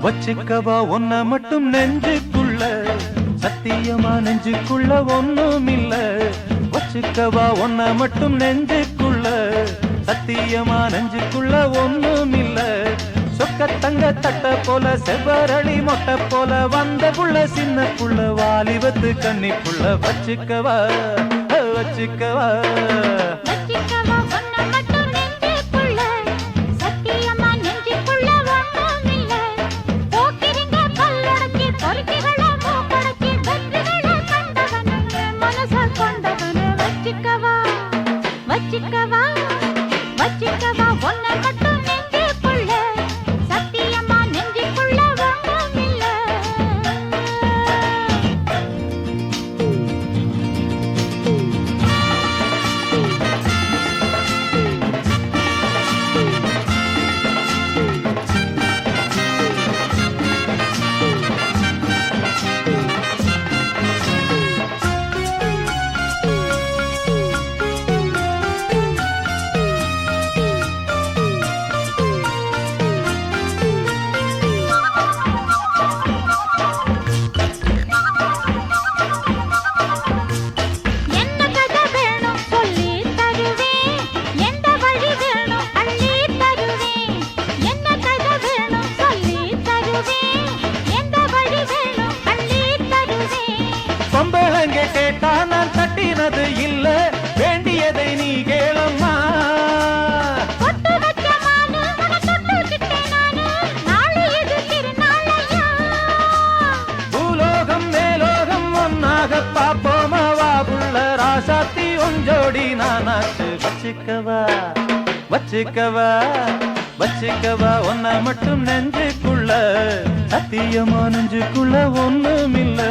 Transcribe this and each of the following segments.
வச்சுக்கவா ஒன்ன மட்டும் நெஞ்சுக்குள்ள, சத்தியமா நெஞ்சுக்குள்ள ஒண்ணும் இல்ல. வச்சுக்கவா ஒன்ன மட்டும் நெஞ்சுக்குள்ள, சத்தியமா நெஞ்சுக்குள்ள ஒண்ணும் இல்ல. சொக்க தங்க தட்ட போல செவ்வரளி மொட்டை போல வந்த புள்ள சின்ன புள்ள வாலிபத்து கன்னி புள்ள. வச்சுக்கவா வச்சுக்கவா வச்சிக்கவா வச்சிக்கவா ஒன்ன மட்டும் நெஞ்சுக்குள்ள, சத்தியமா நெஞ்சுக்குள்ள ஒண்ணும் இல்ல. கேட்டா நான் தட்டினது இல்ல, வேண்டியதை நீ கேளம்மா. பூலோகம் மேலோகம் ஒன்னாக பாப்போமா வா புள்ள ராசாத்தி ஒஞ்சோடி நானாச்சு. வச்சுக்கவா வச்சுக்கவா வச்சுக்கவா ஒன்ன மட்டும் நெஞ்சுக்குள்ள, சத்தியமா நெஞ்சுக்குள்ள ஒண்ணும் இல்ல.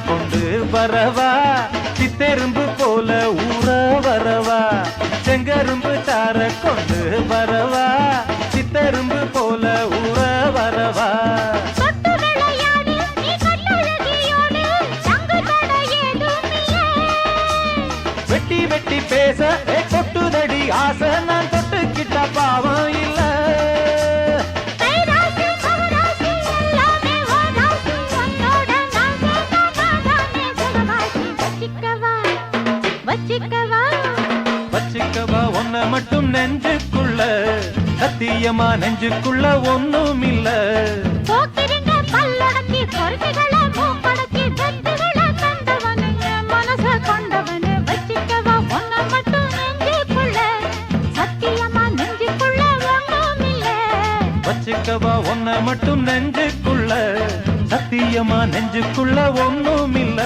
கொண்டு வரவா சித்தெரும்பு போல ஊற வரவா, செங்கரும்பு சார கொண்டு வரவா சித்தெரும்பு போல ஊற வரவா. வெட்டி வெட்டி பேச கொட்டுதடி ஆசை, நான் தொட்டுக்கிட்ட பாவம் இல்ல. வச்சுக்கவா ஒன்ன மட்டும் நெஞ்சுக்குள்ள, சத்தியமா நெஞ்சுக்குள்ள ஒண்ணும் இல்ல. வச்சிக்கவா ஒன்ன மட்டும் நெஞ்சுக்குள்ள, சத்தியமா நெஞ்சுக்குள்ள ஒண்ணும் இல்ல. வச்சுக்கவா ஒன்ன மட்டும் நெஞ்சுக்குள்ள, சத்தியமா நெஞ்சுக்குள்ள ஒண்ணும் இல்ல.